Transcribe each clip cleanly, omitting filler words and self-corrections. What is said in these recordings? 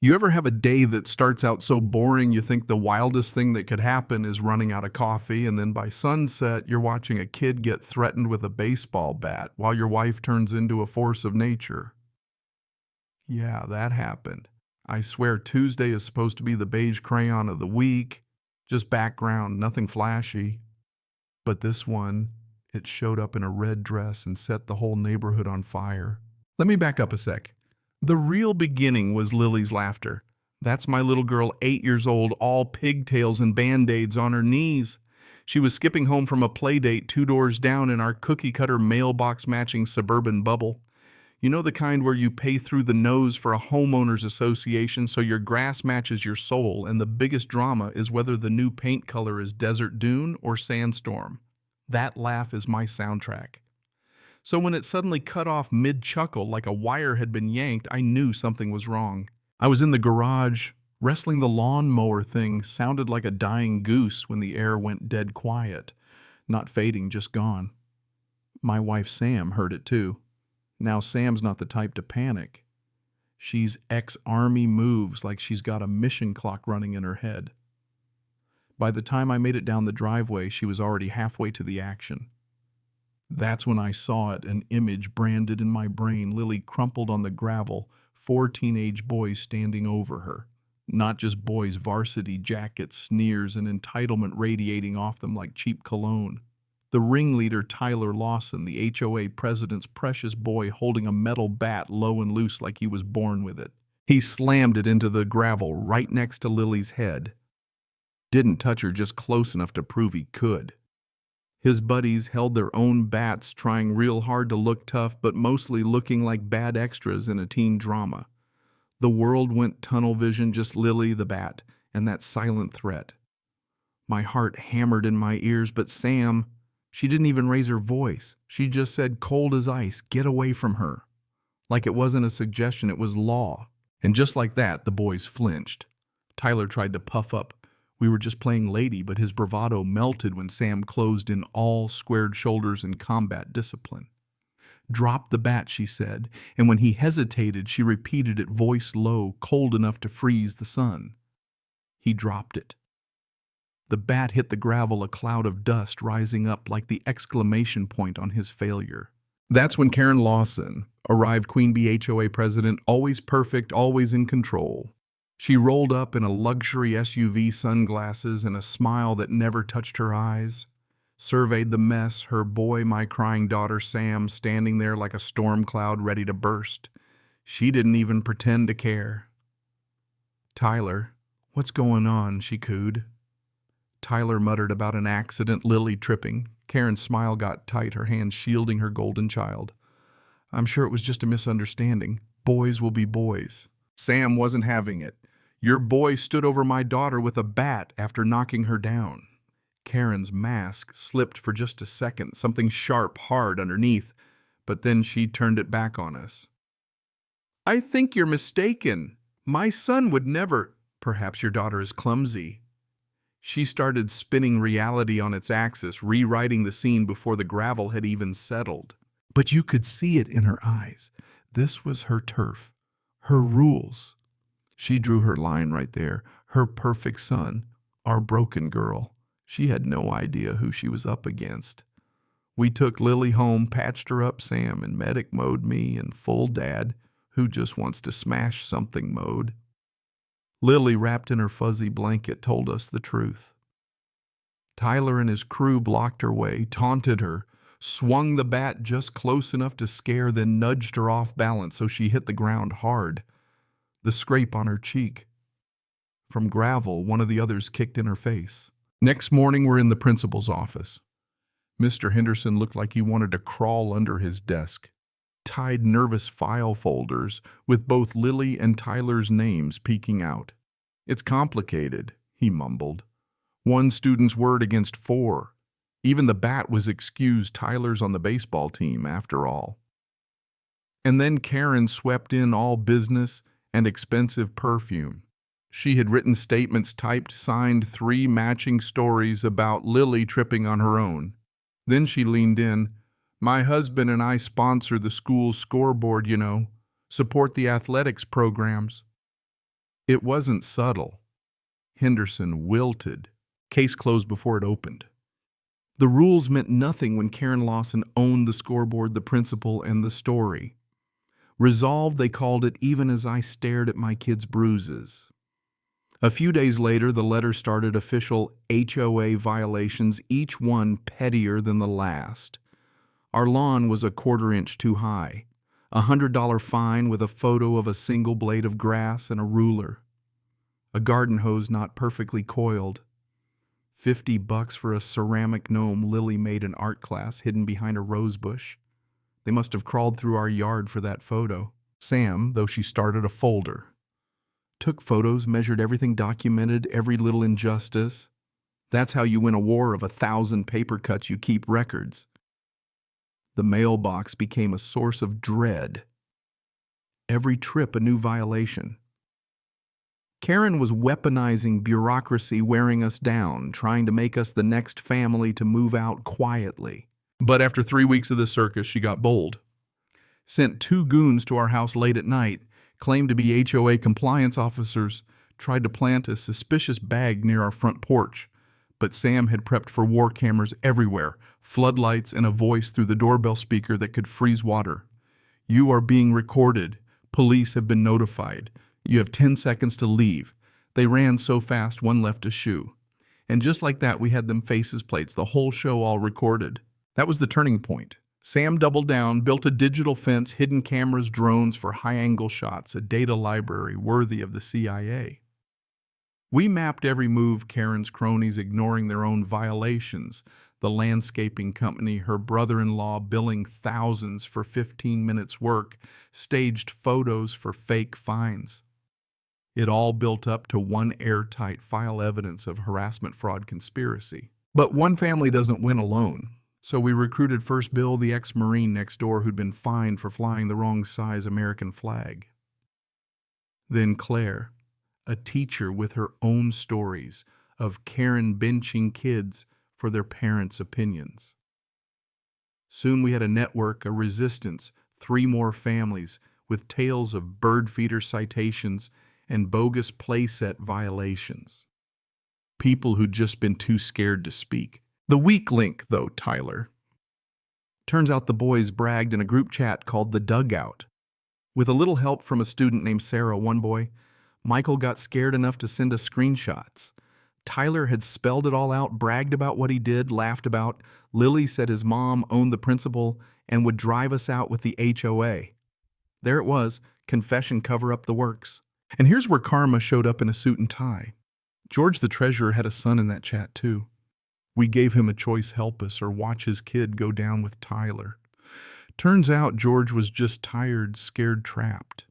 You ever have a day that starts out so boring you think the wildest thing that could happen is running out of coffee, and then by sunset you're watching a kid get threatened with a baseball bat while your wife turns into a force of nature? Yeah, that happened. I swear Tuesday is supposed to be the beige crayon of the week, just background, nothing flashy. But this one, it showed up in a red dress and set the whole neighborhood on fire. Let me back up a sec. The real beginning was Lily's laughter. That's my little girl, 8 years old, all pigtails and band-aids on her knees. She was skipping home from a play date 2 doors down in our cookie-cutter mailbox-matching suburban bubble. You know, the kind where you pay through the nose for a homeowners association so your grass matches your soul, and the biggest drama is whether the new paint color is desert dune or sandstorm. That laugh is my soundtrack. So when it suddenly cut off mid-chuckle like a wire had been yanked, I knew something was wrong. I was in the garage, wrestling the lawnmower thing sounded like a dying goose when the air went dead quiet. Not fading, just gone. My wife Sam heard it too. Now Sam's not the type to panic. She's ex-army moves like she's got a mission clock running in her head. By the time I made it down the driveway, she was already halfway to the action. That's when I saw it, an image branded in my brain, Lily crumpled on the gravel, 4 teenage boys standing over her. Not just boys, varsity jackets, sneers, and entitlement radiating off them like cheap cologne. The ringleader, Tyler Lawson, the HOA president's precious boy, holding a metal bat low and loose like he was born with it. He slammed it into the gravel right next to Lily's head. Didn't touch her just close enough to prove he could. His buddies held their own bats, trying real hard to look tough, but mostly looking like bad extras in a teen drama. The world went tunnel vision, just Lily the bat, and that silent threat. My heart hammered in my ears, but Sam, she didn't even raise her voice. She just said, cold as ice, get away from her. Like it wasn't a suggestion, it was law. And just like that, the boys flinched. Tyler tried to puff up. We were just playing lady, but his bravado melted when Sam closed in all squared shoulders in combat discipline. Drop the bat, she said, and when he hesitated, she repeated it, voice low, cold enough to freeze the sun. He dropped it. The bat hit the gravel, a cloud of dust rising up like the exclamation point on his failure. That's when Karen Lawson arrived, Queen Bee HOA president, always perfect, always in control. She rolled up in a luxury SUV, sunglasses, and a smile that never touched her eyes. Surveyed the mess, her boy, my crying daughter Sam, standing there like a storm cloud ready to burst. She didn't even pretend to care. Tyler, what's going on? She cooed. Tyler muttered about an accident, Lily tripping. Karen's smile got tight, her hand shielding her golden child. I'm sure it was just a misunderstanding. Boys will be boys. Sam wasn't having it. Your boy stood over my daughter with a bat after knocking her down. Karen's mask slipped for just a second, something sharp, hard underneath, but then she turned it back on us. I think you're mistaken. My son would never. Perhaps your daughter is clumsy. She started spinning reality on its axis, rewriting the scene before the gravel had even settled. But you could see it in her eyes. This was her turf, her rules. She drew her line right there, her perfect son, our broken girl. She had no idea who she was up against. We took Lily home, patched her up, Sam in medic mode, me in full dad, who just wants to smash something mode. Lily, wrapped in her fuzzy blanket, told us the truth. Tyler and his crew blocked her way, taunted her, swung the bat just close enough to scare, then nudged her off balance so she hit the ground hard. The scrape on her cheek. From gravel, one of the others kicked in her face. Next morning, we're in the principal's office. Mr. Henderson looked like he wanted to crawl under his desk. Tied nervous file folders with both Lily and Tyler's names peeking out. It's complicated, he mumbled. 1 student's word against 4. Even the bat was excused. Tyler's on the baseball team, after all. And then Karen swept in all business and expensive perfume. She had written statements, typed, signed 3 matching stories about Lily tripping on her own. Then she leaned in. My husband and I sponsor the school's scoreboard, support the athletics programs. It wasn't subtle. Henderson wilted. Case closed before it opened. The rules meant nothing when Karen Lawson owned the scoreboard, the principal, and the story. Resolved, they called it, even as I stared at my kids' bruises. A few days later, the letter started official HOA violations, each one pettier than the last. Our lawn was a quarter-inch too high. A $100 fine with a photo of a single blade of grass and a ruler. A garden hose not perfectly coiled. $50 for a ceramic gnome Lily made in art class hidden behind a rose bush. They must have crawled through our yard for that photo. Sam, though she started a folder. Took photos, measured everything, documented every little injustice. That's how you win a war of 1,000 paper cuts. You keep records. The mailbox became a source of dread. Every trip a new violation. Karen was weaponizing bureaucracy, wearing us down, trying to make us the next family to move out quietly. But after 3 weeks of the circus, she got bold. Sent 2 goons to our house late at night, claimed to be HOA compliance officers, tried to plant a suspicious bag near our front porch. But Sam had prepped for war cameras everywhere, floodlights and a voice through the doorbell speaker that could freeze water. You are being recorded. Police have been notified. You have 10 seconds to leave. They ran so fast, one left a shoe. And just like that, we had them faces plates, the whole show all recorded. That was the turning point. Sam doubled down, built a digital fence, hidden cameras, drones for high-angle shots, a data library worthy of the CIA. We mapped every move Karen's cronies, ignoring their own violations, the landscaping company, her brother-in-law billing thousands for 15 minutes work, staged photos for fake fines. It all built up to one airtight file evidence of harassment, fraud, conspiracy. But one family doesn't win alone. So we recruited first Bill, the ex-Marine next door who'd been fined for flying the wrong size American flag. Then Claire, a teacher with her own stories of Karen benching kids for their parents' opinions. Soon we had a network, a resistance, 3 more families with tales of bird feeder citations and bogus playset violations. People who'd just been too scared to speak. The weak link, though, Tyler. Turns out the boys bragged in a group chat called The Dugout. With a little help from a student named Sarah, one boy, Michael got scared enough to send us screenshots. Tyler had spelled it all out, bragged about what he did, laughed about. Lily said his mom owned the principal and would drive us out with the HOA. There it was, confession, cover up the works. And here's where karma showed up in a suit and tie. George the treasurer had a son in that chat too. We gave him a choice: help us or watch his kid go down with Tyler. Turns out George was just tired, scared, trapped.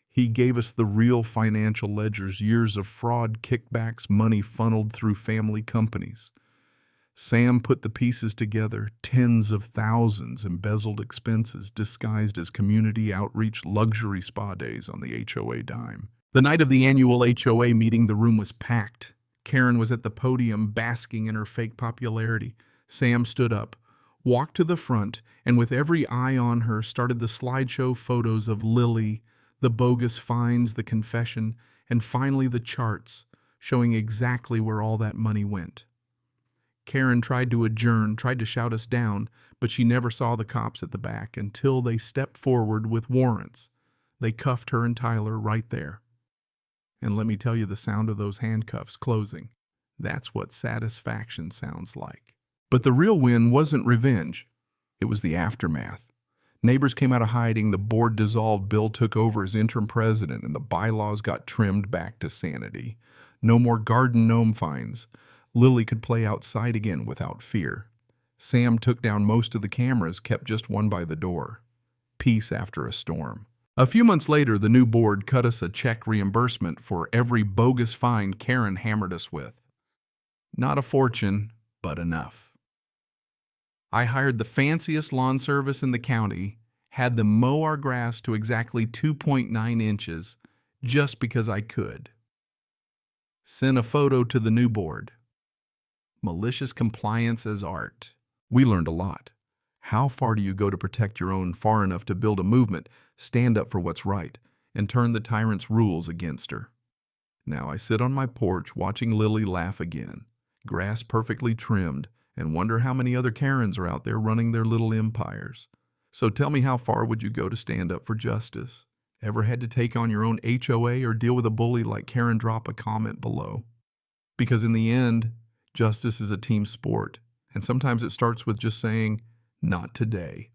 He gave us the real financial ledgers, years of fraud, kickbacks, money funneled through family companies. Sam put the pieces together, tens of thousands, embezzled expenses, disguised as community outreach luxury spa days on the HOA dime. The night of the annual HOA meeting, the room was packed. Karen was at the podium, basking in her fake popularity. Sam stood up, walked to the front, and with every eye on her, started the slideshow photos of Lily, the bogus fines, the confession, and finally the charts, showing exactly where all that money went. Karen tried to adjourn, tried to shout us down, but she never saw the cops at the back until they stepped forward with warrants. They cuffed her and Tyler right there. And let me tell you, the sound of those handcuffs closing, that's what satisfaction sounds like. But the real win wasn't revenge. It was the aftermath. Neighbors came out of hiding, the board dissolved, Bill took over as interim president, and the bylaws got trimmed back to sanity. No more garden gnome fines. Lily could play outside again without fear. Sam took down most of the cameras, kept just one by the door. Peace after a storm. A few months later, the new board cut us a check reimbursement for every bogus fine Karen hammered us with. Not a fortune, but enough. I hired the fanciest lawn service in the county, had them mow our grass to exactly 2.9 inches, just because I could. Sent a photo to the new board. Malicious compliance as art. We learned a lot. How far do you go to protect your own, far enough to build a movement, stand up for what's right, and turn the tyrant's rules against her? Now I sit on my porch watching Lily laugh again, grass perfectly trimmed, and wonder how many other Karens are out there running their little empires. So tell me, how far would you go to stand up for justice? Ever had to take on your own HOA or deal with a bully like Karen? Drop a comment below. Because in the end, justice is a team sport, and sometimes it starts with just saying, "Not today."